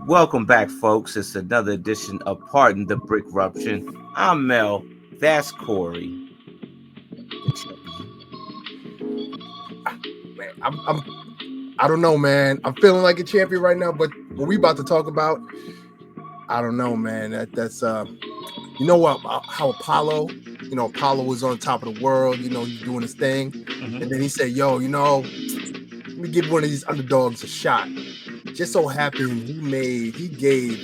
Welcome back, folks. It's another edition of Pardon the BRICKRUPTION. I'm Mel. That's Corey, the champion. Man, I don't know, man. I'm feeling like a champion right now, but what we about to talk about, I don't know, man. That's you know what? How Apollo, Apollo was on top of the world. He's doing his thing, and then he said, "Yo, let me give one of these underdogs a shot." Just so happened he gave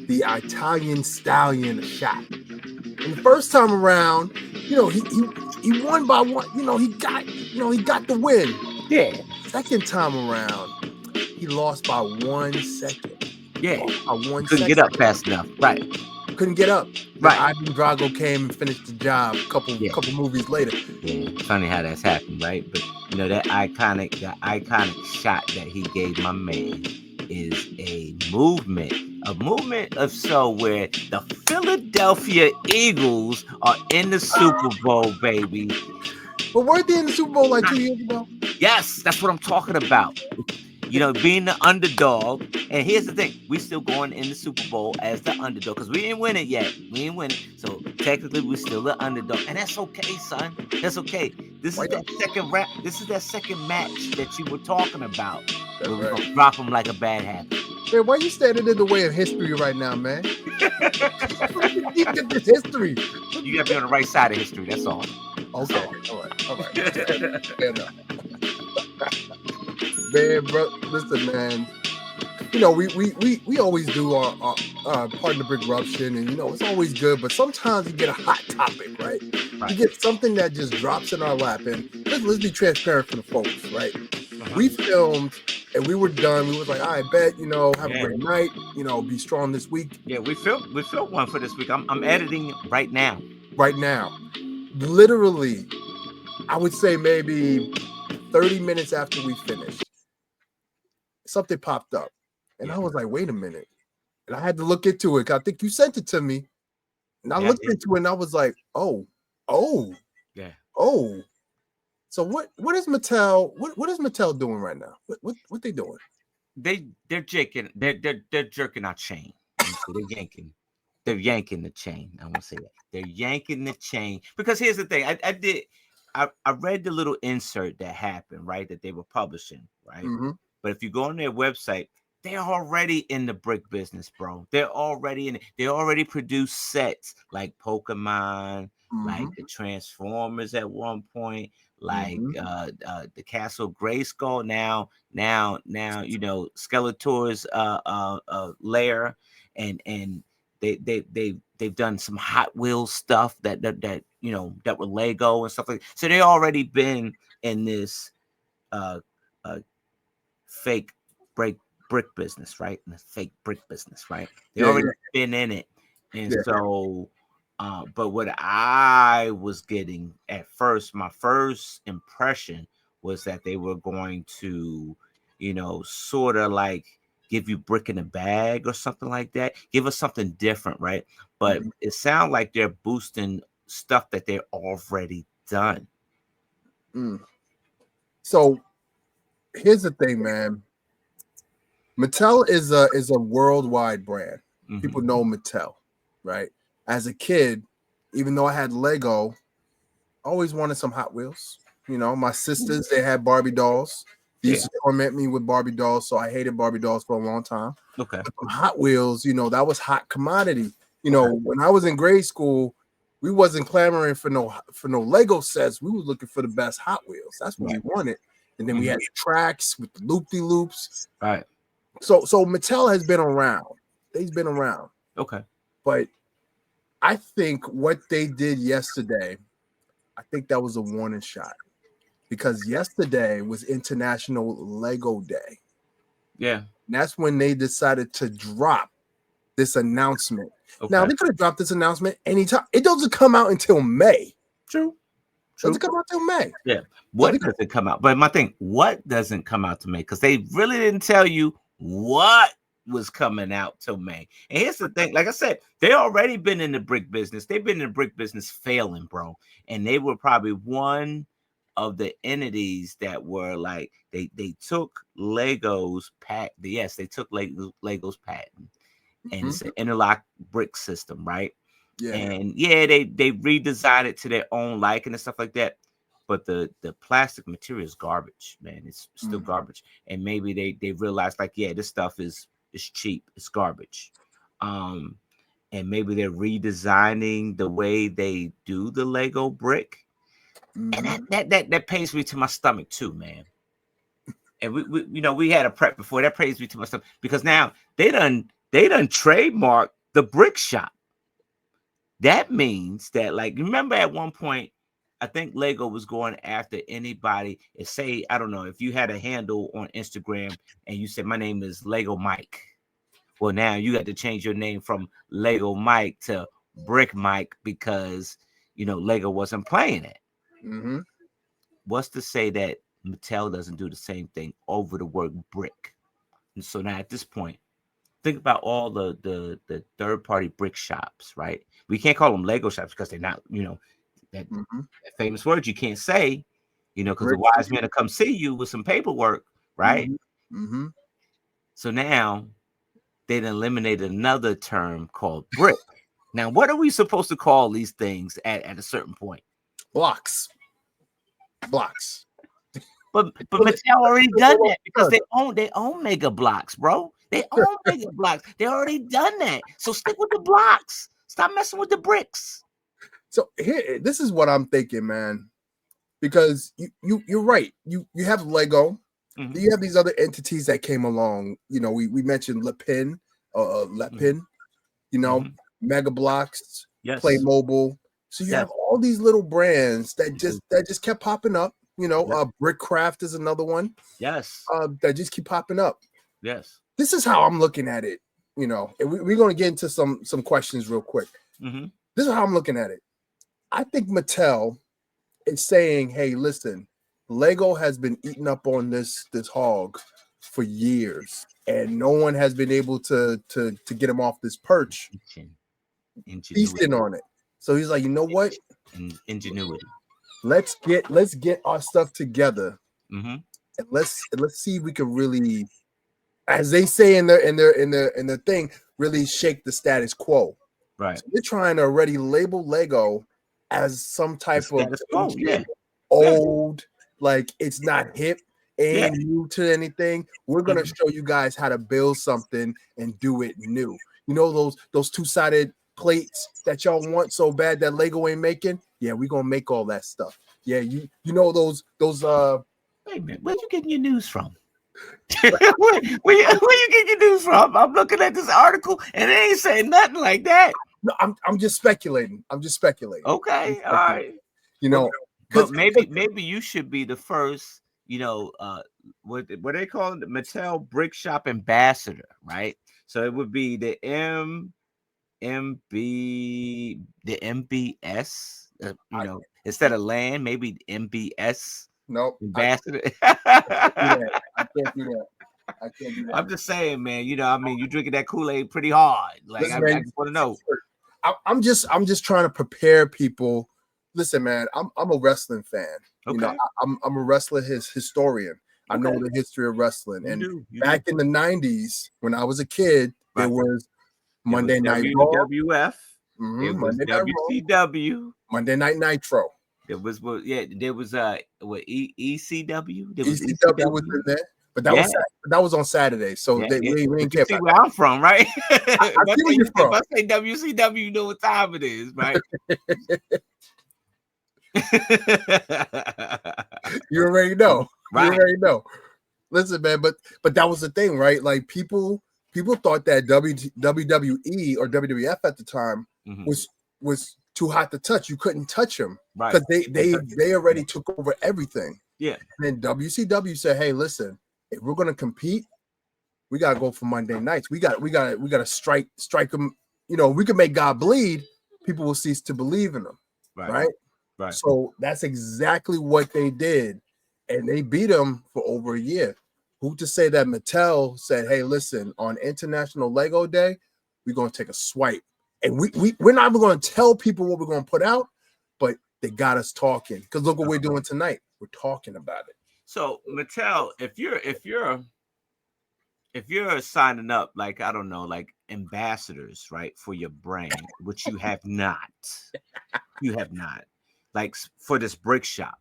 the Italian Stallion a shot. And the first time around, he won by one. He got the win. Yeah. Second time around, he lost by 1 second. Yeah. Couldn't get up fast enough. Right. Couldn't get up. Right. Ivan Drago came and finished the job a couple movies later. Yeah. Funny how that's happened, right? But that iconic shot that he gave my man is a movement of where the Philadelphia Eagles are in the Super Bowl, baby. But weren't they in the Super Bowl like 2 years ago? Yes, that's what I'm talking about. Being the underdog. And here's the thing. We still going in the Super Bowl as the underdog because we didn't win it yet. So technically we're still the underdog. And that's okay, son. That's okay. This is that second rap. This is that second match that you were talking about. Where we're going to drop them like a bad habit. Man, why are you standing in the way of history right now, man? You get this history. You got to be on the right side of history. That's all. Okay. All right. Fair enough. Man, bro, listen, man. We always do our Pardon the BRICKRUPTION, and it's always good. But sometimes you get a hot topic, right? You get something that just drops in our lap, and let's be transparent for the folks, right? We filmed and we were done. We was like, all right, bet, have a great night, be strong this week. Yeah, we filmed one for this week. I'm editing it right now. Right now, literally, I would say maybe 30 minutes after we finished, something popped up. And I was like, wait a minute. And I had to look into it. I think you sent it to me. And I looked into it and I was like, oh. Yeah. Oh. So what is Mattel? What is Mattel doing right now? What they doing? They're jerking. They're jerking our chain. They're yanking the chain. I want to say that. They're yanking the chain. Because here's the thing. I read the little insert that happened, right? That they were publishing, right? Mm-hmm. But if you go on their website, they're already in the brick business, bro. They're already in it. They already produce sets like Pokemon, like the Transformers at one point, like the Castle Grayskull. Now, Skeletor's lair, and they've done some Hot Wheels stuff that were Lego and stuff like that. So they already been in this fake brick business, right? In the fake brick business, right? They already been in it. And so but what I was getting at first, my first impression was that they were going to, sort of like give you brick in a bag or something like that. Give us something different, right? But it sounds like they're boosting stuff that they're already done. So here's the thing, man. Mattel is a worldwide brand. People know Mattel, right? As a kid, even though I had Lego, I always wanted some Hot Wheels. My sisters, they had Barbie dolls. They used to torment me with Barbie dolls, so I hated Barbie dolls for a long time. Okay. But Hot Wheels, that was hot commodity. When I was in grade school, we wasn't clamoring for no Lego sets. We was looking for the best Hot Wheels. That's what we wanted. And then we had the tracks with the loop-de-loops. Right. So Mattel has been around. They've been around. Okay. But I think what they did yesterday, I think that was a warning shot. Because yesterday was International Lego Day. Yeah. And that's when they decided to drop this announcement. Okay. Now, they could have dropped this announcement anytime. It doesn't come out until May. True. Doesn't come out till May. Yeah. What doesn't come out? But my thing, what doesn't come out to May? Because they really didn't tell you what was coming out till May. And here's the thing, like I said, they already been in the brick business. They've been in the brick business failing, bro. And they were probably one of the entities that were like they took Lego's patent. Yes, they took Lego's patent, and it's an interlock brick system, right? Yeah. And yeah, they redesigned it to their own liking and stuff like that. But the plastic material is garbage, man. It's still garbage. And maybe they realized like, yeah, this stuff is cheap. It's garbage. And maybe they're redesigning the way they do the Lego brick. And that pays me to my stomach too, man. And we had a prep before. That pays me to my stomach because now they done trademarked the brick shop. That means that, like, remember at one point, I think Lego was going after anybody. Say, I don't know, if you had a handle on Instagram and you said, my name is Lego Mike. Well, now you got to change your name from Lego Mike to Brick Mike because, Lego wasn't playing it. What's to say that Mattel doesn't do the same thing over the word brick? And so now at this point, think about all the third-party brick shops, right? We can't call them Lego shops because they're not, that famous word you can't say, because the wise men will come see you with some paperwork, right? So now they eliminated another term called brick. Now, what are we supposed to call these things at a certain point? Blocks. But Mattel already done that because they own Mega Blocks, bro. They own Mega Blocks. They already done that. So stick with the blocks. Stop messing with the bricks. So here, this is what I'm thinking, man. Because you're right. You have Lego. You have these other entities that came along. We mentioned Lepin, Mega Blocks, Playmobil. So you have all these little brands that just kept popping up. Brickcraft is another one. Yes. That just keep popping up. Yes. This is how I'm looking at it. And we're going to get into some questions real quick. This is how I'm looking at it. I think Mattel is saying, hey, listen, Lego has been eating up on this hog for years, and no one has been able to get him off this perch, feasting on it. So he's like, you know what? Ingenuity. Let's get our stuff together, and let's see if we can really, as they say in their thing, really shake the status quo. Right. So they're trying to already label Lego as some type of old, like it's not hip, ain't new to anything. We're gonna show you guys how to build something and do it new. Those two-sided plates that y'all want so bad that Lego ain't making? Yeah, we're gonna make all that stuff. Yeah, those wait a minute, where you getting your news from? where you getting your news from? I'm looking at this article and it ain't saying nothing like that. No, I'm just speculating. Okay, all right. But maybe you should be the first, what they call it, the Mattel Brick Shop Ambassador, right? So it would be the MBS, instead of land, maybe MBS. Nope. Ambassador. I can't do that. I'm just saying, man. You're drinking that Kool-Aid pretty hard. Like, listen, I just want to know. I'm just trying to prepare people. Listen, man. I'm a wrestling fan. Okay. I'm a wrestler historian. I know the history of wrestling. Back in the 90s, when I was a kid, there was Monday Night Raw, WWF. It was WCW. Monday Night Nitro. There was ECW. There was ECW was in there, but that was on Saturday. So we didn't care. See where I'm from, right? I see where you're from. If I say WCW, you know what time it is, right? You already know. Right. You already know. Listen, man, but that was the thing, right? Like people thought that WWE or WWF at the time was too hot to touch. You couldn't touch them because they already took over everything. Yeah. And then WCW said, "Hey, listen, if we're gonna compete, we gotta go for Monday nights. We gotta strike them. We can make God bleed. People will cease to believe in them. Right. So that's exactly what they did, and they beat them for over a year. Who to say that Mattel said, "Hey, listen, on International Lego Day, we're gonna take a swipe." And we're not even going to tell people what we're going to put out, but they got us talking. Because look what we're doing tonight. We're talking about it. So Mattel, if you're signing up, like, I don't know, like ambassadors, right, for your brand, which you have not, like for this brick shop.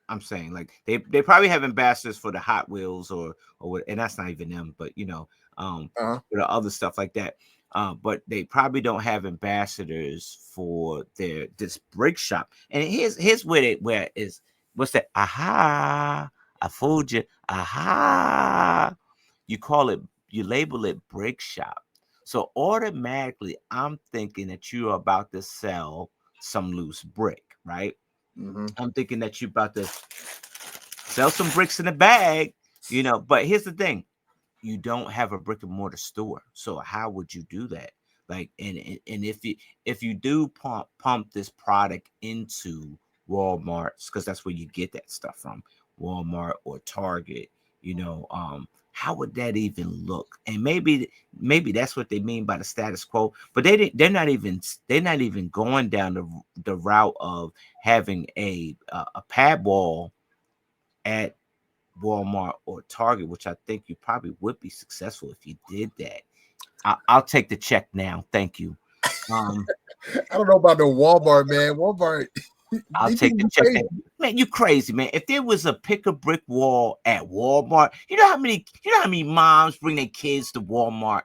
I'm saying, like, they probably have ambassadors for the Hot Wheels or what, and that's not even them, but for the other stuff like that. But they probably don't have ambassadors for this brick shop. And here's where it is. What's that? Aha! I fooled you. Aha! You label it brick shop. So automatically, I'm thinking that you are about to sell some loose brick, right? I'm thinking that you're about to sell some bricks in a bag, But here's the thing: you don't have a brick and mortar store, so how would you do that? Like, and if you do pump this product into Walmart's, because that's where you get that stuff from, Walmart or Target, how would that even look? And maybe that's what they mean by the status quo. But they're not even going down the route of having a pad wall at Walmart or Target, which I think you probably would be successful if you did that. I'll take the check now. Thank you. I don't know about the Walmart, man. Walmart. I'll take the check. Man, you crazy, man. If there was a pick a brick wall at Walmart, you know how many moms bring their kids to Walmart,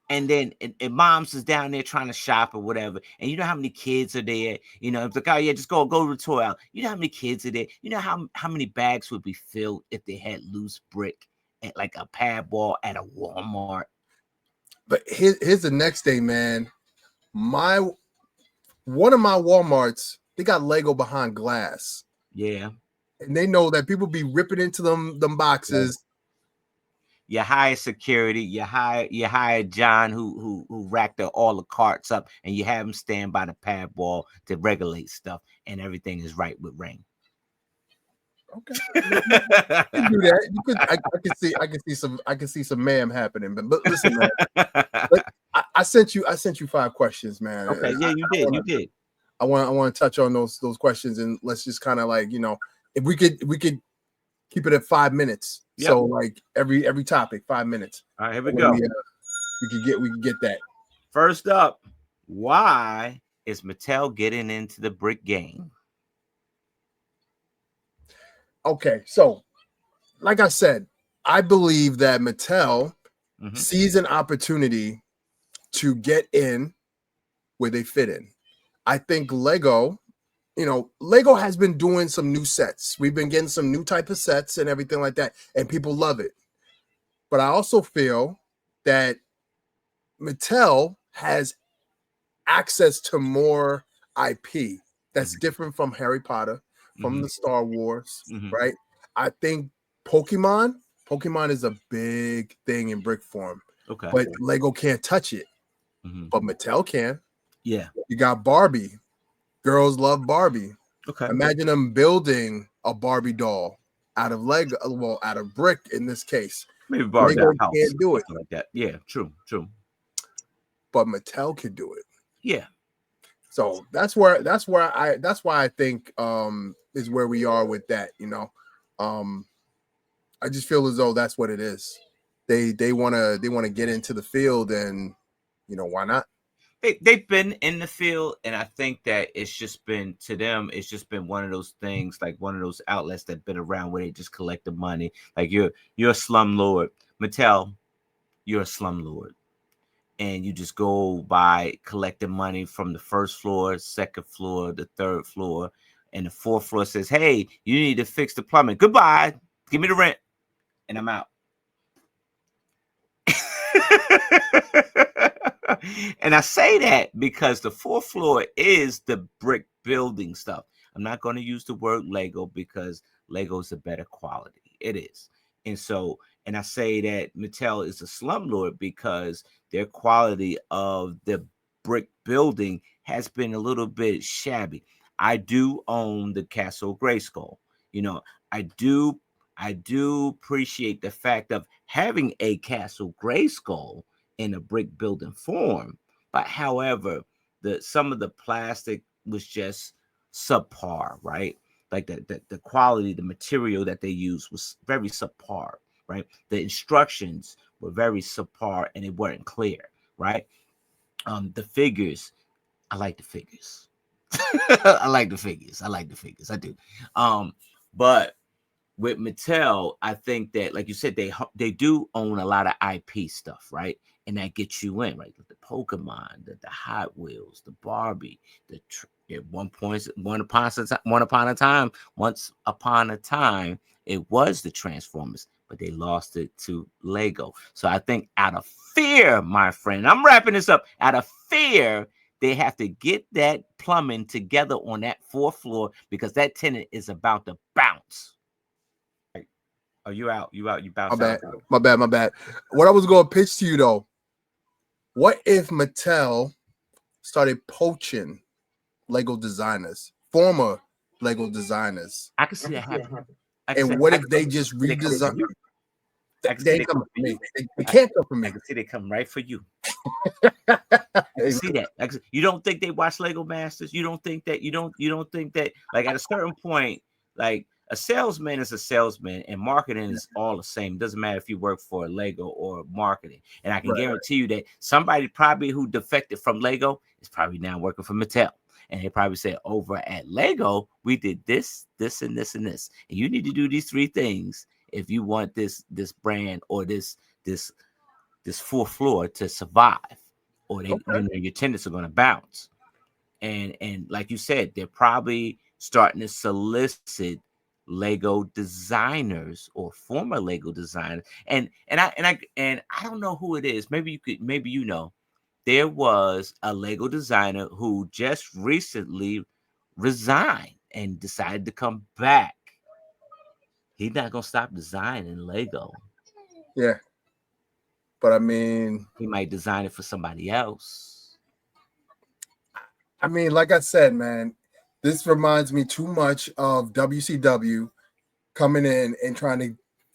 and then and moms is down there trying to shop or whatever, and you know how many kids are there. It's like, oh yeah, just go to the toy aisle. You know how many kids are there. You know how many bags would be filled if they had loose brick at like a pad wall at a Walmart. But here's the next thing, man. One of my Walmarts, they got Lego behind glass. Yeah. And they know that people be ripping into them boxes. You hire security, you hire John who racked all the carts up, and you have him stand by the pad wall to regulate stuff, and everything is right with Rain. Okay. You can do that. You could I can see some mayhem happening. But listen, man. I sent you 5 questions, man. Okay, yeah, you did. I want to touch on those questions, and let's just kind of like, if we could keep it at 5 minutes. Yep. So like every topic, 5 minutes. All right, here we go. We could get that. First up, why is Mattel getting into the brick game? Okay, so like I said, I believe that Mattel sees an opportunity to get in where they fit in. I think Lego has been doing some new sets. We've been getting some new type of sets and everything like that, and people love it. But I also feel that Mattel has access to more IP that's different from Harry Potter, from the Star Wars, right? I think Pokemon is a big thing in brick form. Okay. But Lego can't touch it. But Mattel can. Yeah. You got Barbie. Girls love Barbie. Okay. Imagine them building a Barbie doll out of Lego, well, out of brick in this case. Maybe Barbie Lego house, can't do it like that. Yeah, true. But Mattel can do it. Yeah. So that's why I think is where we are with that. I just feel as though that's what it is. They want to get into the field, and why not? They've been in the field, and I think that it's just been, to them, it's just been one of those things, like one of those outlets that been around where they just collect the money. Like you're a slumlord, Mattel. You're a slumlord, and you just go by collecting money from the first floor, second floor, the third floor, and the fourth floor says, "Hey, you need to fix the plumbing. Goodbye. Give me the rent," and I'm out. And I say that because the fourth floor is the brick building stuff. I'm not going to use the word Lego because Lego is a better quality. It is. And I say that Mattel is a slumlord because their quality of the brick building has been a little bit shabby. I do own the Castle Grayskull. I do appreciate the fact of having a Castle Grayskull in a brick building form, but however, some of the plastic was just subpar, right? like the quality, the material that they used was very subpar, right? The instructions were very subpar and it weren't clear, right? The figures, I like the figures. I like the figures. I like the figures. I do. But with Mattel, I think that, like you said, they do own a lot of IP stuff, right? And that gets you in, right? The Pokemon, the Hot Wheels, the Barbie, at once upon a time, it was the Transformers, but they lost it to Lego. So I think out of fear, my friend, I'm wrapping this up. Out of fear, they have to get that plumbing together on that fourth floor because that tenant is about to bounce. Oh, you out. You out. You bounce out. My bad. What I was going to pitch to you though, what if Mattel started poaching Lego designers, former Lego designers? I can see that happen. And what if they just redesign? They ain't coming for me. They can't come for me. I can see they come right for you. I can see that. You don't think they watch Lego Masters? You don't think that? You don't think that? Like at a certain point, like a salesman is a salesman, and marketing is all the same. It doesn't matter if you work for Lego or marketing. And I can guarantee you that somebody probably who defected from Lego is probably now working for Mattel. And they probably say, over at Lego, we did this, this, and this, and this. And you need to do these 3 things if you want this brand or this fourth floor to survive, or your tenants are going to bounce. And like you said, they're probably starting to solicit Lego designers or former Lego designers. And I don't know who it is. Maybe you know. There was a Lego designer who just recently resigned and decided to come back. He's not gonna stop designing Lego. Yeah. But I mean, he might design it for somebody else. I mean, like I said, man, this reminds me too much of WCW coming in and trying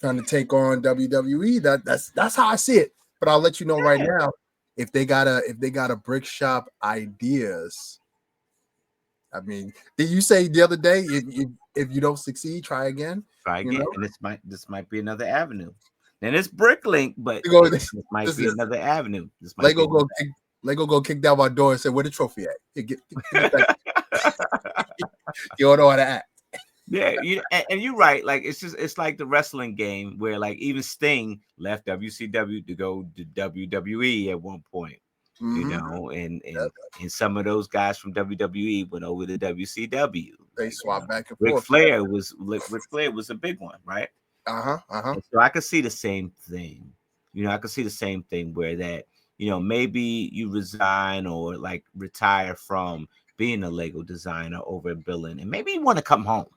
to take on WWE. That's how I see it. But I'll let you know right now, if they got a brick shop ideas. I mean, did you say the other day if you don't succeed, try again? Try again, and this might be another avenue. Then it's Bricklink, but this might be another avenue. Lego go kick down my door and say, "Where the trophy at?" Get you don't know how to act. Yeah, and you're right. Like it's like the wrestling game where like even Sting left WCW to go to WWE at one point. You know, and some of those guys from WWE went over to WCW. They swapped back and forth. Ric Flair was a big one, right? And so I could see the same thing. I could see the same thing where that, maybe you resign or like retire from being a Lego designer over at Billing, and maybe you want to come home.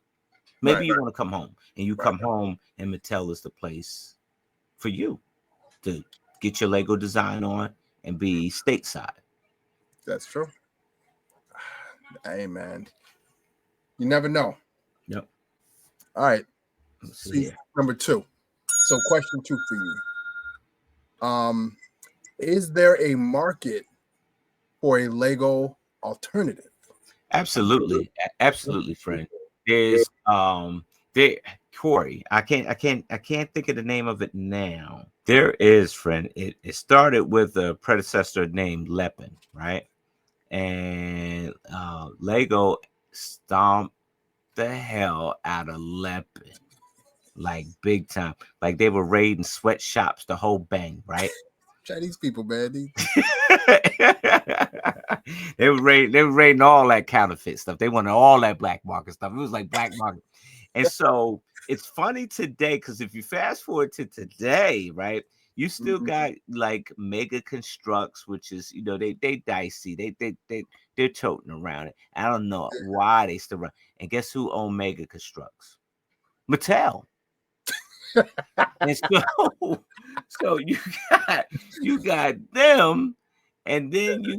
Maybe you want to come home, and you come home, and Mattel is the place for you to get your Lego design on and be stateside. That's true. Hey, man. You never know. Yep. All right. See, number 2. So question 2 for you. Is there a market for a Lego alternative? Absolutely. Absolutely, friend. There's Corey. I can't think of the name of it now. There is, friend. It started with a predecessor named Lepin, right? And Lego stomped the hell out of Lepin, like big time. Like they were raiding sweatshops, the whole bang, right? Chinese people, man. They were raiding all that counterfeit stuff. They wanted all that black market stuff. It was like black market. And so it's funny today, because if you fast forward to today, right, you still got like Mega Constructs, which is, they dicey. They're toting around it. I don't know why they still run. And guess who owned Mega Constructs? Mattel. And so you got them, and then you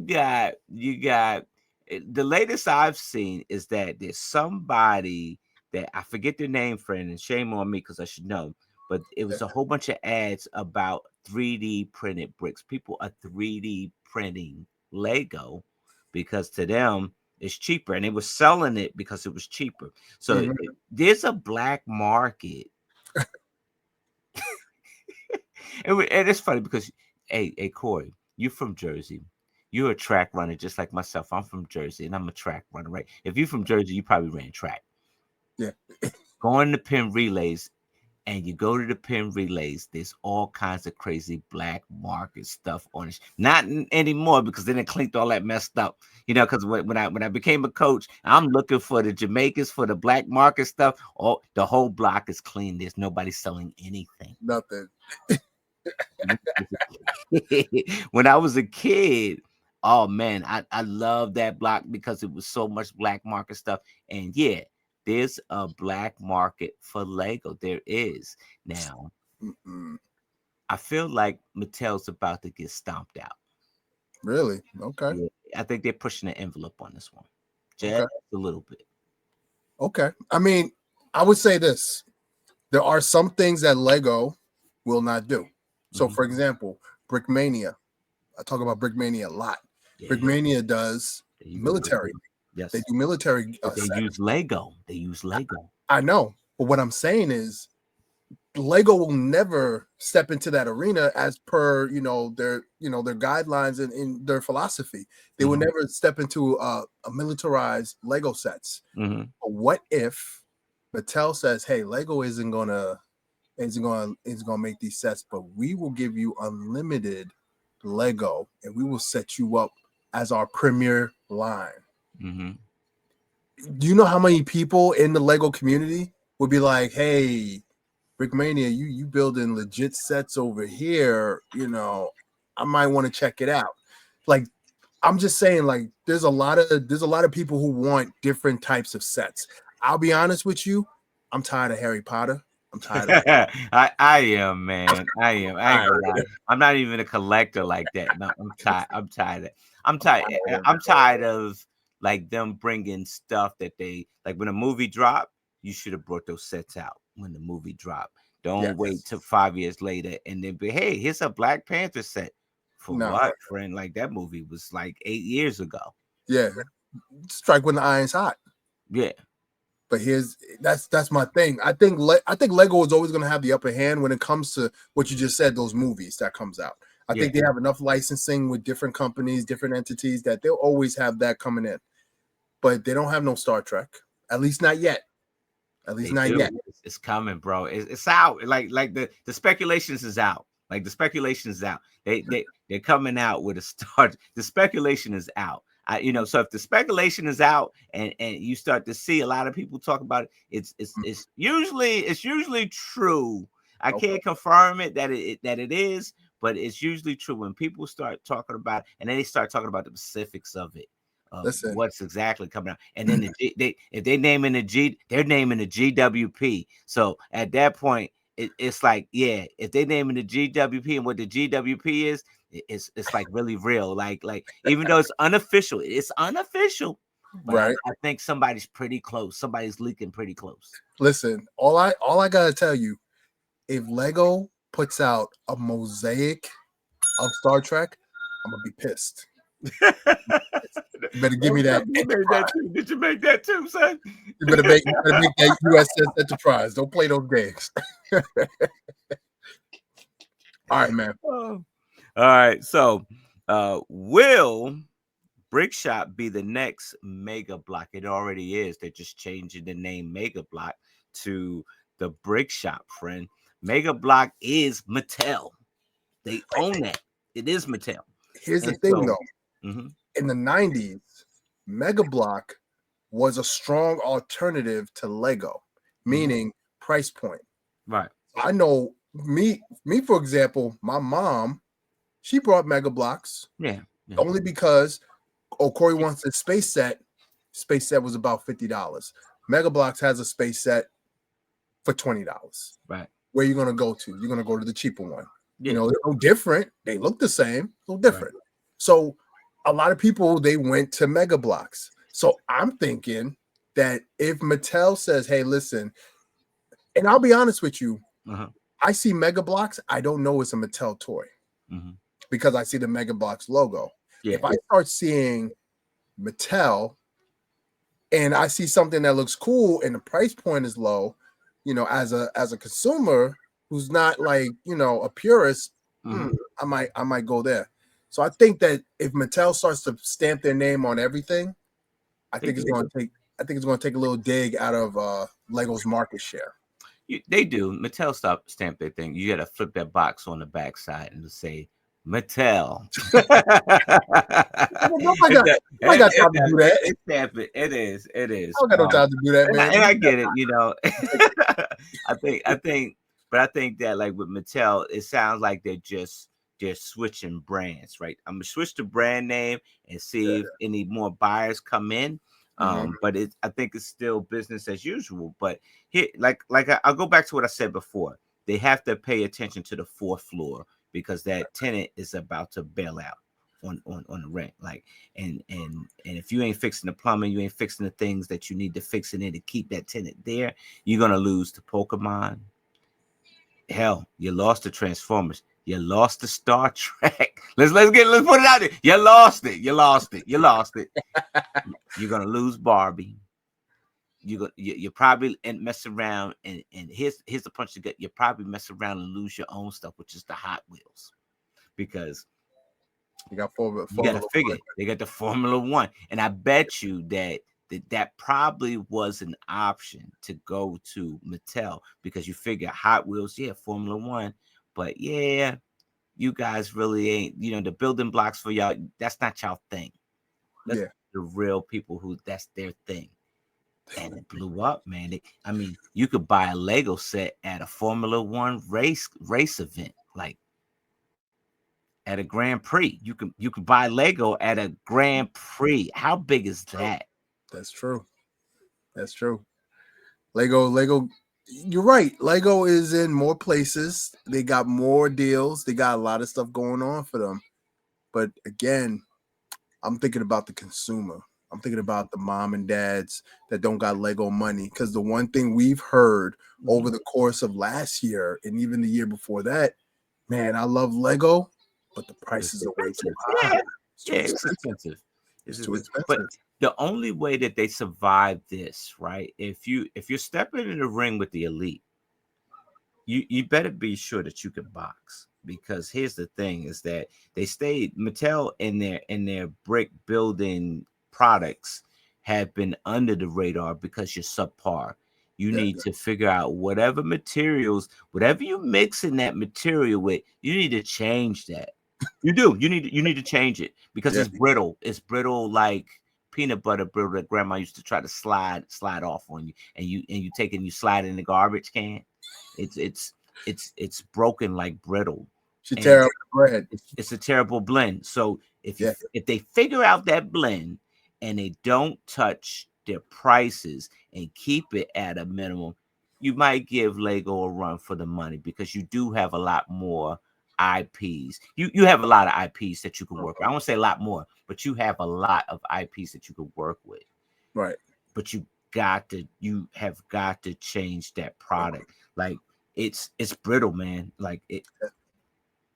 got the latest I've seen is that there's somebody that I forget their name, friend, and shame on me because I should know, but it was a whole bunch of ads about 3D printed bricks. People are 3D printing Lego because to them It's cheaper, and they were selling it because it was cheaper. So there's a black market. And it's funny because, hey, Corey, you from Jersey. You're a track runner just like myself. I'm from Jersey, and I'm a track runner, right? If you're from Jersey, you probably ran track. Yeah. Going to pin relays, and you go to the pin relays, there's all kinds of crazy black market stuff on it. Not anymore, because then it cleaned all that messed up. Because when I became a coach, I'm looking for the Jamaicans for the black market stuff. Oh, the whole block is clean. There's nobody selling anything. Nothing. When I was a kid, oh man, I love that block because it was so much black market stuff. And yeah, there's a black market for Lego. There is now. I feel like Mattel's about to get stomped out. Really? Okay. Yeah, I think they're pushing the envelope on this one, just a little bit. Okay. I mean, I would say this: there are some things that Lego will not do. So, for example, Brickmania. I talk about Brickmania a lot. Yeah. Brickmania does military. Yes, they do military. They use Lego. They use Lego. I know, but what I'm saying is, Lego will never step into that arena as per their guidelines and in their philosophy. They will never step into a militarized Lego sets. But what if Mattel says, "Hey, Lego isn't gonna make these sets, but we will give you unlimited Lego, and we will set you up as our premier line." Do you know how many people in the Lego community would be like, "Hey, Brickmania, you building legit sets over here? I might want to check it out." Like, I'm just saying, like, there's a lot of people who want different types of sets. I'll be honest with you, I'm tired of Harry Potter. I'm tired of I am, man. I am. I ain't gonna lie. I'm not even a collector like that. No, I'm tired. I'm tired of like them bringing stuff that they like. When a movie dropped, you should have brought those sets out when the movie dropped. Don't wait till 5 years later and then be, hey, here's a Black Panther set. For what, friend? Like, that movie was like 8 years ago. Yeah. Strike when the iron's hot. Yeah. But that's my thing. I think Lego is always going to have the upper hand when it comes to what you just said, those movies that comes out. I think they have enough licensing with different companies, different entities, that they'll always have that coming in. But they don't have no Star Trek, at least not yet. At least not yet. It's coming, bro. It's out. Like the speculations is out. Like, the speculation is out. They're coming out with a start. The speculation is out. So if the speculation is out and you start to see a lot of people talk about it, it's usually true. I can't confirm it that it is, but it's usually true when people start talking about it, and then they start talking about the specifics of it. What's exactly coming out, and then if they naming the G, they're naming the GWP. So at that point, it's like, yeah, if they naming the GWP and what the GWP is, it's like really real. Like even though it's unofficial, but right? I think somebody's pretty close. Somebody's leaking pretty close. Listen, all I gotta tell you, if Lego puts out a mosaic of Star Trek, I'm gonna be pissed. You better give me that. Did you make that too, son? You better make that USS Enterprise. Don't play those games. All right, man. All right. So, will Brick Shop be the next Mega Block? It already is. They're just changing the name Mega Block to the Brick Shop, friend. Mega Block is Mattel. They own that. It is Mattel. Here's the thing, though. In the 90s, Mega Block was a strong alternative to Lego, meaning price point. Right. I know me, for example, my mom, she brought Mega Blocks. Yeah. Only because, Corey wants a space set. Space set was about $50. Mega Blocks has a space set for $20. Right. Where are you going to go to? You're going to go to the cheaper one. Yeah. They're no different. They look the same, no different. Right. So a lot of people, they went to Mega Blocks. So I'm thinking that if Mattel says, hey, listen, and I'll be honest with you, I see Mega Blocks, I don't know it's a Mattel toy because I see the Mega Blocks logo. Yeah. If I start seeing Mattel and I see something that looks cool and the price point is low, you know, as a consumer who's not like, you know, a purist, I might go there. So I think that if Mattel starts to stamp their name on everything, I think it's going to take a little dig out of Lego's market share. They do. Mattel stamp their thing. You got to flip that box on the backside and say Mattel. Nobody got time to do that. They stamp it. It is. It is. I don't got no time to do that, man. And I get it. You know, I think that like with Mattel, it sounds like they're switching brands, right? I'm gonna switch the brand name and see if any more buyers come in. But I think it's still business as usual. But here, I'll go back to what I said before. They have to pay attention to the fourth floor because that tenant is about to bail out on the rent. Like, and if you ain't fixing the plumbing, you ain't fixing the things that you need to fix in it to keep that tenant there, you're gonna lose to Pokemon. Hell, you lost the Transformers. You lost the Star Trek. Let's put it out there. You lost it. You're gonna lose Barbie. You probably mess around and here's the punch you get. You probably mess around and lose your own stuff, which is the Hot Wheels, because you got you got to figure they got the Formula One, and I bet you that probably was an option to go to Mattel because you figure Hot Wheels, yeah, Formula One, but yeah, you guys really ain't, you know, the building blocks for y'all, that's not y'all thing. That's the real people who that's their thing. And it blew up, man. I mean, you could buy a Lego set at a Formula One race event, like at a Grand Prix. You could buy Lego at a Grand Prix. How big is that? That's true. That's true. Lego. You're right. Lego is in more places. They got more deals. They got a lot of stuff going on for them. But again, I'm thinking about the consumer. I'm thinking about the mom and dads that don't got Lego money. Because the one thing we've heard over the course of last year and even the year before that, man, I love Lego, but the prices are way too high. It's expensive. It's too expensive. But the only way that they survive this, right? If you're stepping in the ring with the elite, you better be sure that you can box. Because here's the thing: is that they stayed Mattel in their brick building products have been under the radar because you're subpar. You need to figure out whatever materials, whatever you mix in that material with, you need to change that. You do. You need to change it because it's brittle. It's brittle like peanut butter brittle that grandma used to try to slide off on you, and you take it and you slide it in the garbage can. It's broken like brittle. It's terrible bread. It's a terrible blend. So if they figure out that blend and they don't touch their prices and keep it at a minimum, you might give Lego a run for the money because you do have a lot more IPs. You have a lot of IPs that you can work with. I won't say a lot more, but you have a lot of IPs that you can work with. Right. But you have got to change that product. Like it's brittle, man. Like it,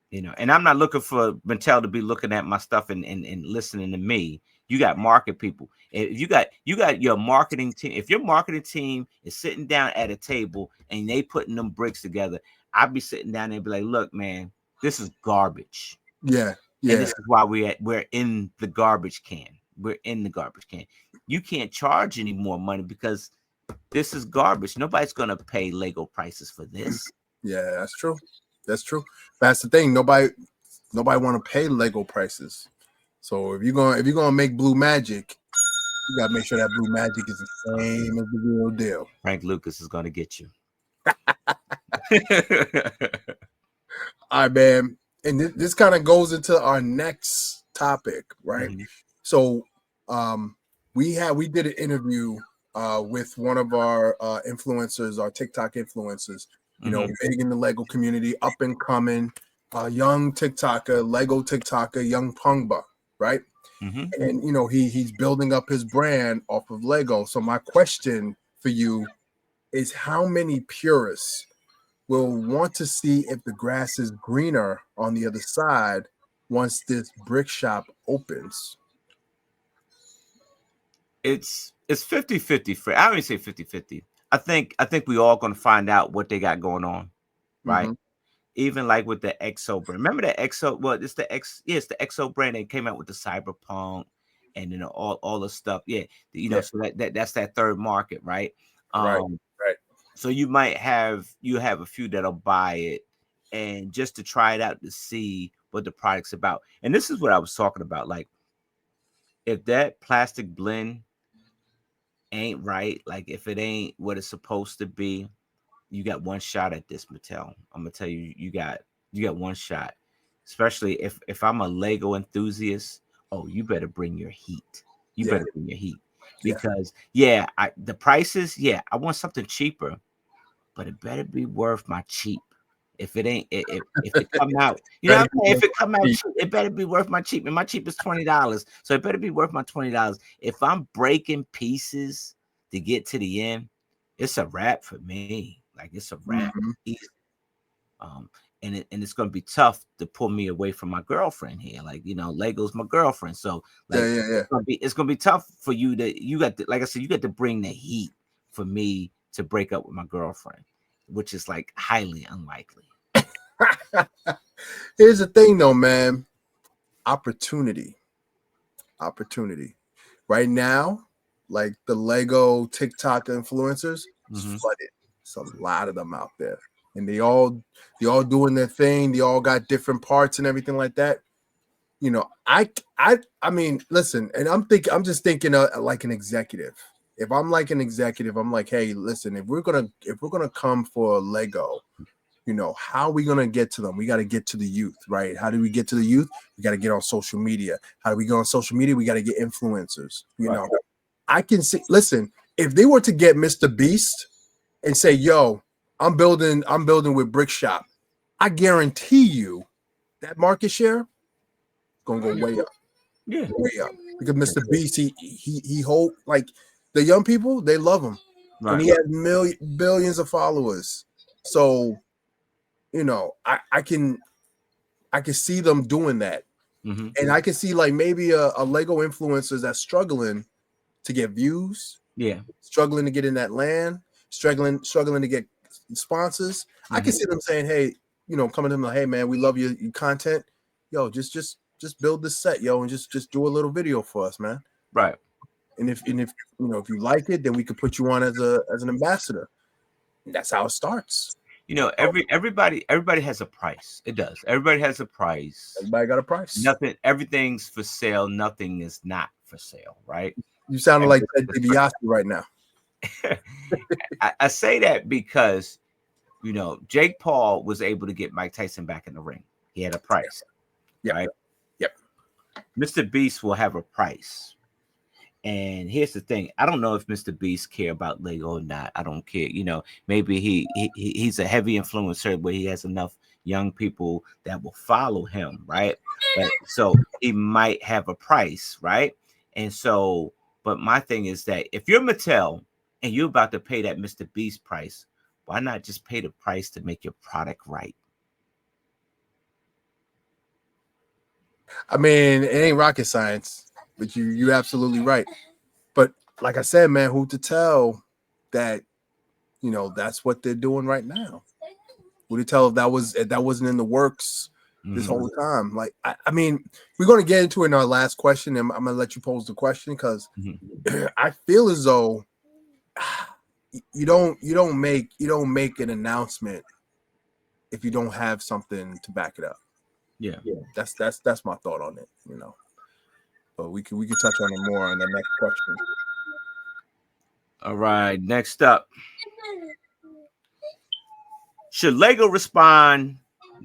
you know, and I'm not looking for Mattel to be looking at my stuff and listening to me. You got market people. If you got your marketing team, if your marketing team is sitting down at a table and they putting them bricks together, I'd be sitting down there and be like, look, man, this is garbage. Yeah. And this is why we're in the garbage can. We're in the garbage can. You can't charge any more money because this is garbage. Nobody's gonna pay Lego prices for this. Yeah, that's true. That's true. That's the thing. Nobody want to pay Lego prices. So if you're gonna make Blue Magic, you gotta make sure that Blue Magic is the same as the real deal. Frank Lucas is gonna get you. All right, man. And this kind of goes into our next topic, right? Mm-hmm. So we did an interview with one of our influencers, our TikTok influencers, you know, big in the Lego community, up and coming, young TikToker, Lego TikToker, young Pungba, right? Mm-hmm. And you know, he's building up his brand off of Lego. So my question for you is, how many purists will want to see if the grass is greener on the other side once this brick shop opens? It's it's 50-50 for, I don't even say 50-50. I think we all gonna find out what they got going on, right? Mm-hmm. Even like with the EXO brand. Remember the EXO? Well, it's the EXO brand that came out with the cyberpunk and all the stuff. Yeah, Yeah. so that's that third market, right? Right. Um, Right. so you have a few that'll buy it and just to try it out to see what the product's about. And this is what I was talking about. Like if that plastic blend ain't right, like if it ain't what it's supposed to be, you got one shot at this, Mattel. I'm gonna tell you, you got one shot. Especially if I'm a Lego enthusiast, oh, you better bring your heat. You Yeah. better bring your heat Yeah. because the prices, I want something cheaper, but it better be worth my cheap. If it ain't, if it come out, you know Better what I'm be saying? worth If it my come out cheap. cheap, it better be worth my cheap. And my cheap is $20, so it better be worth my $20. If I'm breaking pieces to get to the end, it's a wrap for me. Like it's a wrap. Mm-hmm. Um, and it's gonna be tough to pull me away from my girlfriend here. Like Lego's my girlfriend, so Yeah. like Yeah. Yeah. it's gonna be tough for you like I said, you got to bring the heat for me to break up with my girlfriend, which is like highly unlikely. Here's the thing, though, man. Opportunity. Right now, like the Lego TikTok influencers, it's Mm-hmm. flooded. It's a lot of them out there, and they all doing their thing. They all got different parts and everything like that. I mean, listen, and I'm just thinking like an executive. If I'm like an executive, I'm like, hey, listen, if we're gonna come for Lego, how are we gonna get to them? We got to get to the youth, right? How do we get to the youth? We got to get on social media. How do we go on social media? We got to get influencers. Right. I can see. Listen, if they were to get Mr. Beast and say, "Yo, I'm building with Brick Shop," I guarantee you that market share gonna go way up. Yeah. Way up because Mr. Beast, he hold like the young people, they love him, and Right. he has billions of followers. So I can see them doing that, Mm-hmm. and I can see like maybe a Lego influencers that's struggling to get views, Yeah. struggling to get in that land, struggling to get sponsors. I can Mm-hmm. see them saying, hey, coming to them like, hey man, we love your content, yo, just build this set, yo, and just do a little video for us, man. Right. And if if you like it, then we could put you on as an ambassador. And that's how it starts. Everybody has a price. It does. Everybody has a price. Everybody got a price. Everything's for sale. Nothing is not for sale. Right. You sounded like Ted DiBiase right now. I say that because Jake Paul was able to get Mike Tyson back in the ring. He had a price. Yep. Right. Yep. Mr. Beast will have a price. And here's the thing: I don't know if Mr. Beast care about Lego or not. I don't care. Maybe he's a heavy influencer where he has enough young people that will follow him, right? But so he might have a price, right? And so, but my thing is that if you're Mattel and you're about to pay that Mr. Beast price, why not just pay the price to make your product right? I mean, it ain't rocket science, but you're absolutely right. But like I said, man, who to tell that that's what they're doing right now? Who to tell if that wasn't in the works this whole time? Like I mean, we're gonna get into it in our last question, and I'm gonna let you pose the question because I feel as though you don't make an announcement if you don't have something to back it up. Yeah. That's my thought on it. But we can touch on it more on the next question. All right. Next up. Should Lego respond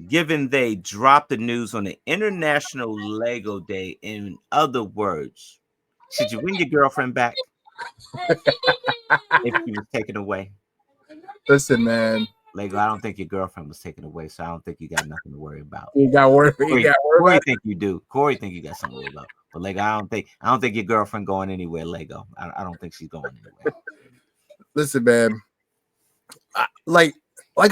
given they dropped the news on the International Lego Day? In other words, should you win your girlfriend back if she was taken away? Listen, man. Lego, I don't think your girlfriend was taken away, so I don't think you got nothing to worry about. You got worry. Corey think you do. Corey think you got something to worry about. But Lego, I don't think your girlfriend going anywhere. Lego, I don't think she's going anywhere. Listen, man. Like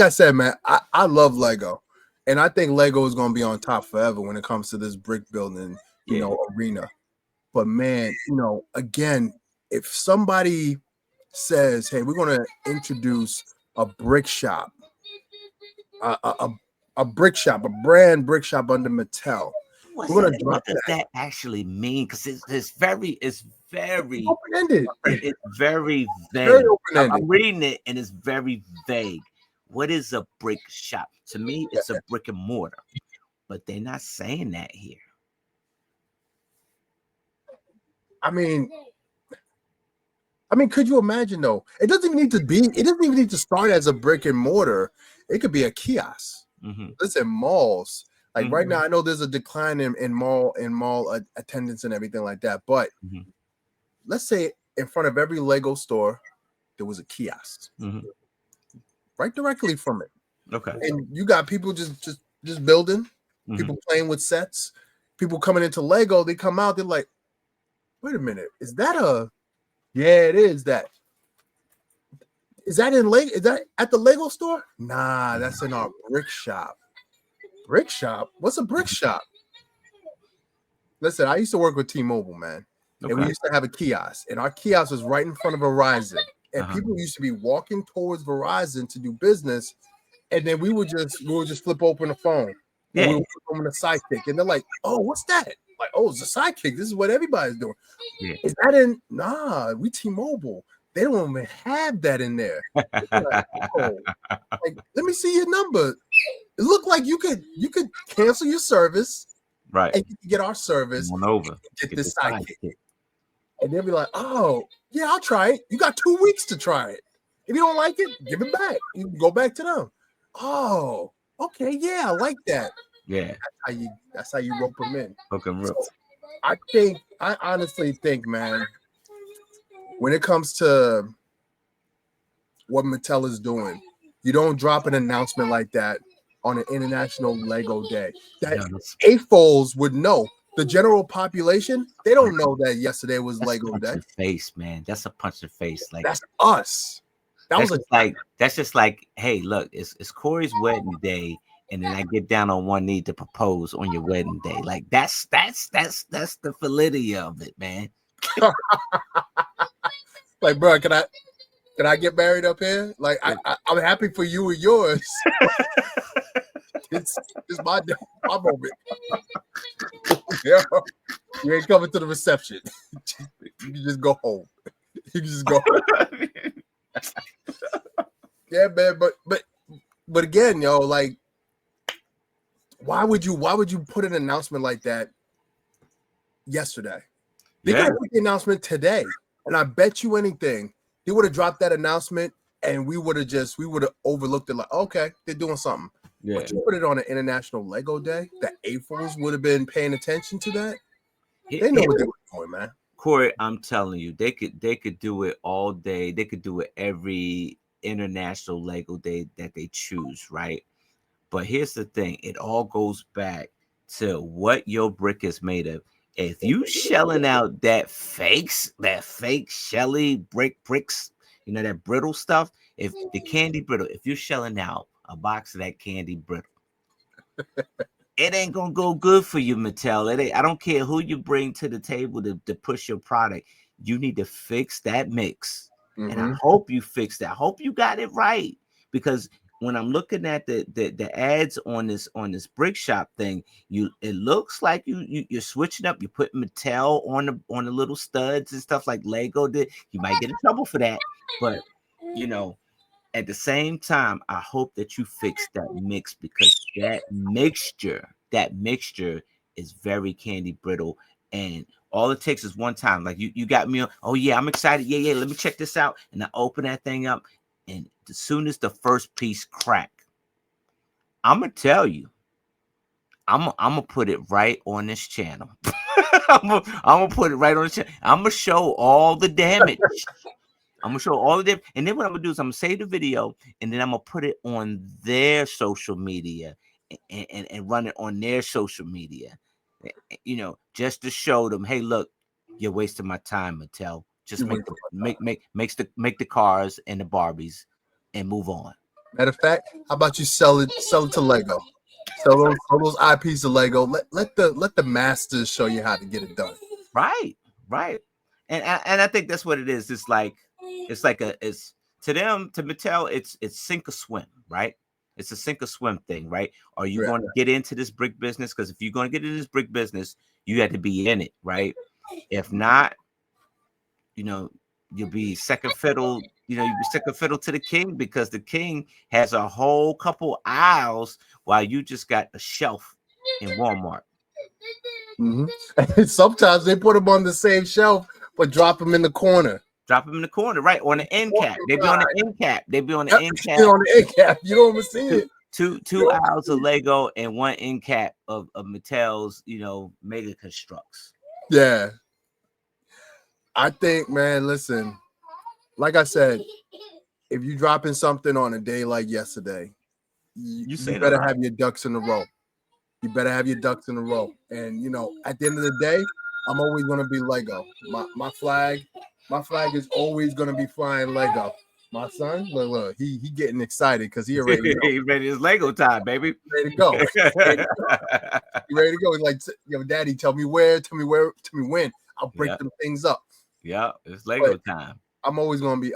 I said, man, I love Lego, and I think Lego is going to be on top forever when it comes to this brick building, arena. But man, again, if somebody says, "Hey, we're going to introduce a brick shop, a brick shop, a brand brick shop under Mattel," we're going to drop what does that actually mean? Because it's very open-ended. it's very Very vague. open-ended. I'm reading it and it's very vague. What is a brick shop? To me, it's a brick and mortar, but they're not saying that here. I mean, could you imagine though? It doesn't even need to be. It doesn't even need to start as a brick and mortar. It could be a kiosk. Listen, malls. Like right now, I know there's a decline in mall attendance and everything like that. But let's say in front of every Lego store, there was a kiosk, right directly from it. Okay. And you got people just building, people playing with sets, people coming into Lego. They come out, they're like, "Wait a minute, is that a?" Yeah, it is that. Is that in Lego? Is that at the Lego store? Nah, that's in our brick shop. Brick shop? What's a brick shop? Listen, I used to work with T-Mobile, man. And we used to have a kiosk. And our kiosk was right in front of Verizon. And people used to be walking towards Verizon to do business. And then we would just flip open the phone. Yeah. And we would flip open the sidekick. And they're like, "Oh, what's that?" Like, "Oh, it's a sidekick. This is what everybody's doing." Yeah. Is that in? Nah, we T-Mobile. They don't even have that in there. Like, oh, like, let me see your number. It looked like you could cancel your service, right? And you can get our service. Come on over. Get this sidekick. And they'll be like, "Oh, yeah, I'll try it. You got 2 weeks to try it. If you don't like it, give it back. You can go back to them." Oh, okay, yeah, I like that. Yeah, that's how you rope them in. Hook and rope. So I honestly think, man, when it comes to what Mattel is doing, you don't drop an announcement like that on an International Lego Day. That AFOLs would know. The general population, they don't know that yesterday was Lego Day. Face, man. That's a punch in the face. Like, that's us. That's just like, hey, look, it's Corey's wedding day, and then I get down on one knee to propose on your wedding day. Like, that's the validity of it, man. Like, bro, can I get married up here? Like, I'm happy for you and yours. It's my moment. Yeah. You ain't coming to the reception. You can just go home. You can just go home. Yeah, man, but again, yo, like, why would you put an announcement like that yesterday? They could have put the announcement today, and I bet you anything, they would have dropped that announcement, and we would have overlooked it. Like, okay, they're doing something. Yeah. But you put it on an International Lego Day, the AFOs would have been paying attention to that. They know what they were doing, man. Corey, I'm telling you, they could do it all day. They could do it every International Lego Day that they choose, right? But here's the thing: it all goes back to what your brick is made of. If you shelling out that fake Shelly bricks, you know, that brittle stuff. If the candy brittle, if you're shelling out a box of that candy brittle, it ain't gonna go good for you, Mattel. I don't care who you bring to the table to push your product. You need to fix that mix, and I hope you fix that. I hope you got it right, because when I'm looking at the ads on this brick shop thing, it looks like you're switching up. You put Mattel on the little studs and stuff like Lego did. You might get in trouble for that, but you know. At the same time, I hope that you fix that mix, because that mixture is very candy brittle, and all it takes is one time. Like you got me on, oh yeah, I'm excited. Yeah, let me check this out. And I open that thing up, and as soon as the first piece crack, I'm gonna tell you, I'm gonna put it right on this channel. I'm gonna put it right on the channel. I'm gonna show all the damage. I'm gonna show all of them, and then what I'm gonna do is I'm gonna save the video, and then I'm gonna put it on their social media and run it on their social media, you know, just to show them, hey, look, you're wasting my time, Mattel. Just make the cars and the Barbies and move on. Matter of fact, how about you sell it to Lego? Sell those IPs to Lego. Let the masters show you how to get it done. Right. and I think that's what it is. It's like it's to them, to Mattel, it's sink or swim, right? It's a sink or swim thing, right? Are you going to get into this brick business? Because if you're going to get into this brick business, you have to be in it, right? If not, you'll be second fiddle. You'll be second fiddle to the king, because the king has a whole couple aisles while you just got a shelf in Walmart. Mm-hmm. Sometimes they put them on the same shelf, but drop them in the corner. Drop them in the corner, right? On the end cap. They be on the end cap. They be on the end cap. On the end cap. You don't even see it. Two aisles of Lego and one end cap of Mattel's, Mega Constructs. Yeah. I think, man, listen, like I said, if you're dropping something on a day like yesterday, you better have your ducks in a row. You better have your ducks in a row. And, at the end of the day, I'm always going to be Lego. My flag is always going to be flying Lego. My son, look, he getting excited because he already know. He ready. It's Lego time, baby. Ready to go. He ready to go. He's like, Daddy, tell me where, tell me when. I'll break them things up. Yeah, it's Lego time. I'm always gonna be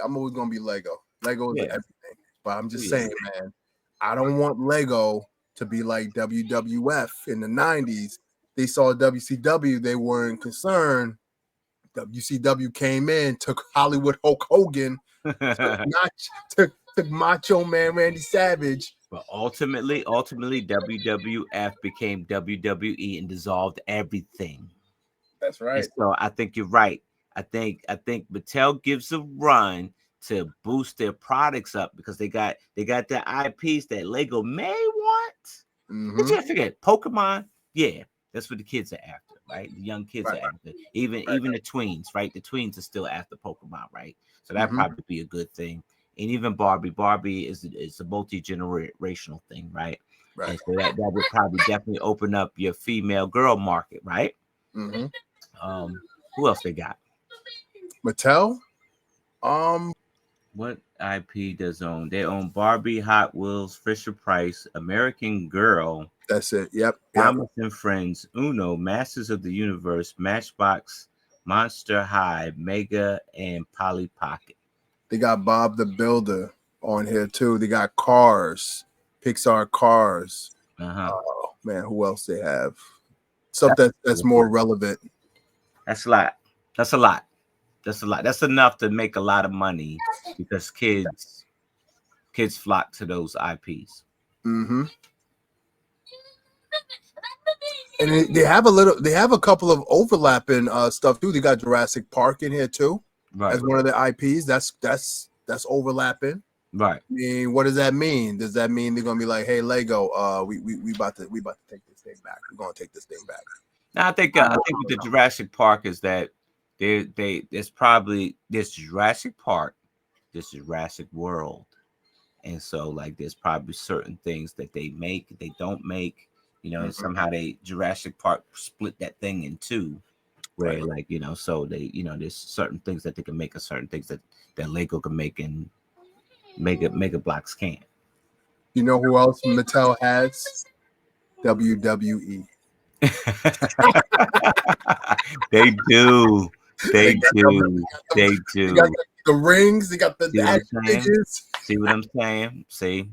Lego. Lego is everything. But I'm just saying, man, I don't want Lego to be like WWF in the 90s. They saw WCW, they weren't concerned. WCW came in, took Hollywood Hulk Hogan, took Macho Man Randy Savage. But ultimately, WWF became WWE and dissolved everything. That's right. And so I think you're right. I think Mattel gives a run to boost their products up because they got their IPs that Lego may want. But you forget Pokemon. Yeah, that's what the kids are after, right? The young kids are after. Even the tweens, right? The tweens are still after Pokemon, right? So that probably be a good thing. And even Barbie. Barbie is a multi-generational thing, right? Right. And so that would probably definitely open up your female girl market, right? Who else they got? Mattel. What IP does own? They own Barbie, Hot Wheels, Fisher Price, American Girl. That's it. Yep. Thomas and Friends, Uno, Masters of the Universe, Matchbox, Monster High, Mega, and Polly Pocket. They got Bob the Builder on here too. They got Cars, Pixar Cars. Oh man, who else they have? Something that's more relevant. That's a lot. That's enough to make a lot of money because kids flock to those IPs. And they have a couple of overlapping stuff too. They got Jurassic Park in here too, as one of the IPs. That's overlapping. Right. I mean, what does that mean? Does that mean they're gonna be like, hey, Lego, we about to take this thing back. We're gonna take this thing back. Now I think with the Jurassic Park is that there's probably this Jurassic Park, this Jurassic World, and so like there's probably certain things that they don't make, and somehow Jurassic Park split that thing in two, where so they there's certain things that they can make and certain things that Lego can make and Mega Blocks can't. You know who else Mattel has? WWE. They do. They do. They got the rings. They got the figures. See what I'm saying? See,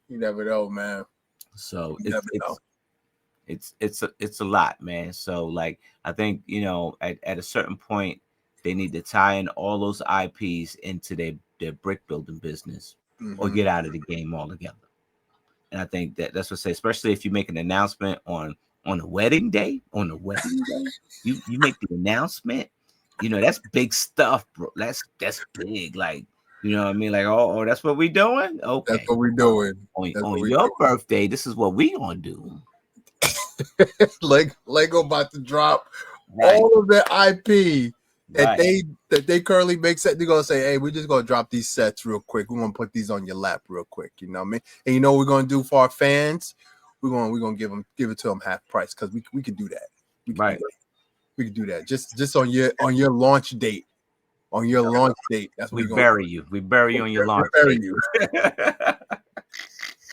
you never know, man. So it's a lot, man. So like I think at a certain point they need to tie in all those IPs into their brick building business or get out of the game altogether. And I think that's what I say, especially if you make an announcement on a wedding day. On the wedding day, you make the announcement. That's big stuff, bro. That's big. Like, you know what I mean? Like, oh, that's what we doing? Okay. That's what we doing. On your birthday, this is what we gonna do. Lego about to drop all of their IP that they currently make set. They're gonna say, hey, we're just gonna drop these sets real quick. We're gonna put these on your lap real quick. You know what I mean? And you know what we're gonna do for our fans? We're gonna give it to them half price because we could do that. We could do that just on your launch date. On your launch date, that's what we bury you. We bury you on your launch date.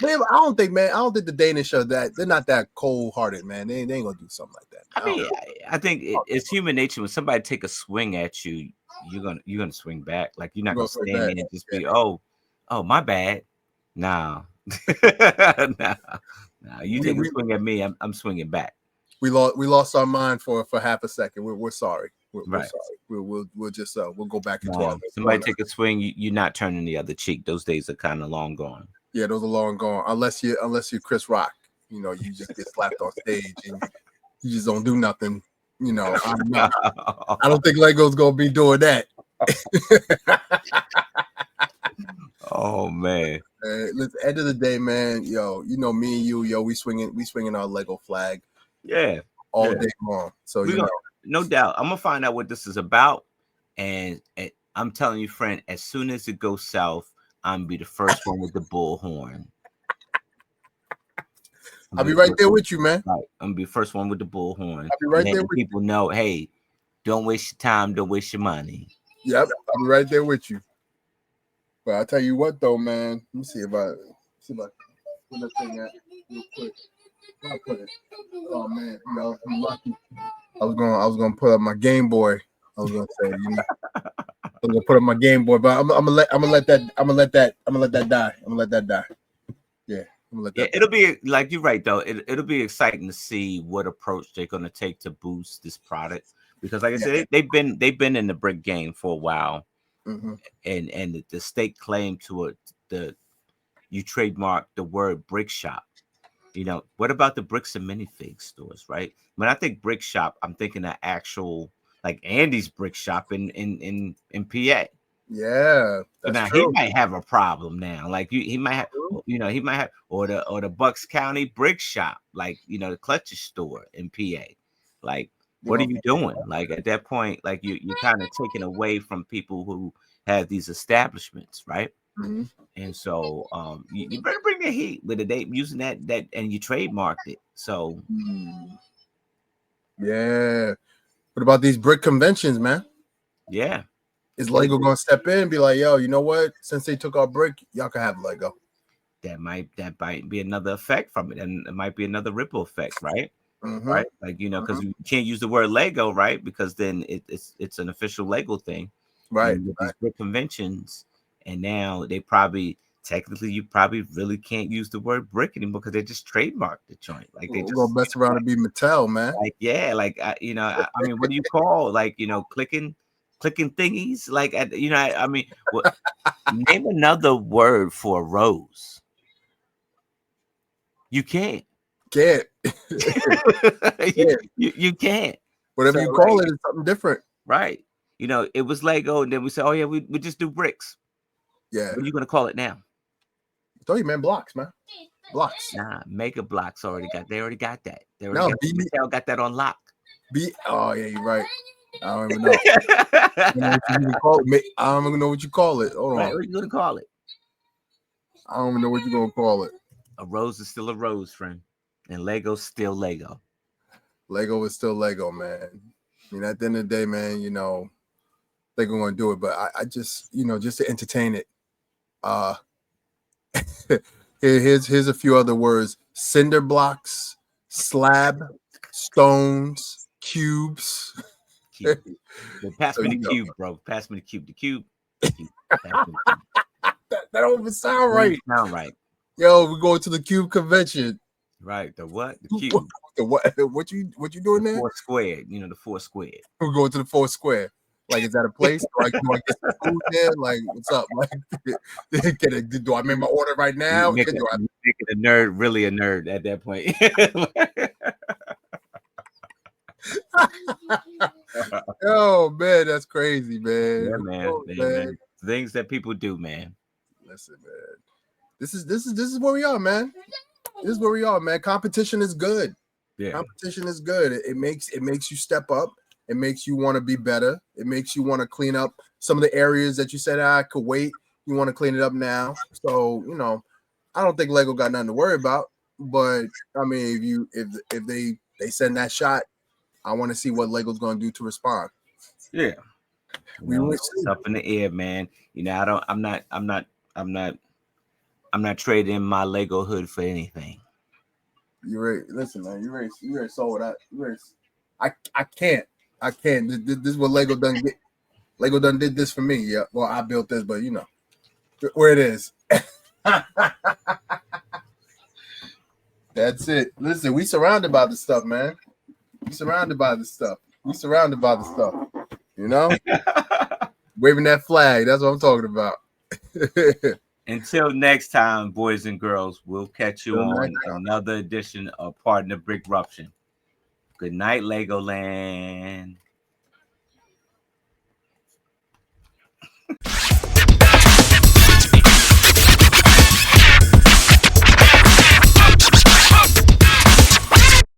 Man, I don't think the Danish are that. They're not that cold hearted, man. They ain't gonna do something like that. I mean, I think it's human nature. When somebody take a swing at you, you're gonna swing back. Like you're not gonna stand there and just be, oh, my bad. Nah, nah. You take a swing at me, I'm swinging back. We lost our mind for half a second. We're sorry. We're Right. sorry. We'll just we'll go back into our. Somebody take a swing, you're not turning the other cheek. Those days are kind of long gone. Yeah, those are long gone. Unless you're Chris Rock, you know, you just get slapped on stage and you just don't do nothing. You know, I don't think Lego's gonna be doing that. Oh man. Listen, end of the day, man, yo, you know me and you, yo, we swinging our Lego flag. Yeah. All day long. So no doubt. I'm gonna find out what this is about. And I'm telling you, friend, as soon as it goes south, I'm gonna be the first one with the bullhorn. I'll be right there with you, man. Right. I'm gonna be the first one with the bullhorn. I'll be right there with people know, hey, don't waste your time, don't waste your money. Yep, I'll be right there with you. But I'll tell you what though, man. Let me see if I put that thing at real quick. I'll put it. Oh man, you know, I'm lucky. I was gonna put up my Game Boy. I was gonna say, you know, I was gonna put up my Game Boy, but I'm gonna let that die. I'm gonna let that die. Yeah. It'll be like you're right though. It'll be exciting to see what approach they're gonna take to boost this product because, like I said, they've been in the brick game for a while, and the state claim to it you trademark the word brick shop. You know, what about the bricks and minifig stores, right? When I think brick shop, I'm thinking of actual like Andy's brick shop in PA. Yeah, now true. He might have a problem now. Like he might have, he might have, or the Bucks County brick shop, like the Clutcher store in PA. Like, what are you doing? Like at that point, like you're kind of taking away from people who have these establishments, right? Mm-hmm. And so you better bring the heat with it. They using that and you trademarked it. So yeah. What about these brick conventions, man? Yeah. Is Lego gonna step in and be like, yo, you know what? Since they took our brick, y'all can have Lego. That might be another effect from it, and it might be another ripple effect, right? Mm-hmm. Right, like because you can't use the word Lego, right? Because then it's an official Lego thing, right? With these brick conventions, and now they probably technically you probably really can't use the word brick anymore because they just trademarked the joint. Like they just gonna mess around and be Mattel, man. Like I mean, what do you call clicking thingies? Like I mean, name another word for a rose. You can't. You can't. Whatever you call it is something different. Right. It was Lego, and then we said, oh yeah, we just do bricks. Yeah. What are you gonna call it now? I told you, man, blocks, man. Blocks. Nah, Mega Blocks they already got that. Mattel got that on lock. Oh yeah, you're right. I don't even know. I don't even know what you call it. Hold on. What are you gonna call it? I don't even know what you're gonna call it. A rose is still a rose, friend. And Lego's still Lego. Lego is still Lego, man. I mean, at the end of the day, man, they're gonna do it. But I just, just to entertain it. Here's a few other words: cinder blocks, slab, stones, cubes. Pass me the cube, bro. Pass me the cube. The cube. That don't even sound right. Sound right. Yo, we're going to the cube convention. Right. The what? The cube. The what? What you doing there? Four squared. The four squared. We're going to the four square. Like, is that a place? Do I get some food there? Like, what's up? Like, do I make my order right now? Making a nerd really a nerd at that point. Oh man, that's crazy, man. Yeah, man. Man. Things that people do, man. Listen, man. This is where we are, man. This is where we are, man. Competition is good. Yeah. Competition is good. It makes you step up. It makes you want to be better. It makes you want to clean up some of the areas that you said I could wait. You want to clean it up now. So, I don't think Lego got nothing to worry about. But I mean, if they send that shot, I want to see what Lego's going to do to respond. Yeah. It's up in the air, man. I'm not trading my Lego hood for anything. You ready? Listen, man. You ready sold that? You ready? I can't. This is what Lego done get. Lego done did this for me. Yeah. Well, I built this, but you know where it is. That's it. Listen, we surrounded by the stuff, man. We surrounded by the stuff. You know, waving that flag. That's what I'm talking about. Until next time, boys and girls, we'll catch you on another edition of Pardon the BRICKRUPTION. Good night, Legoland.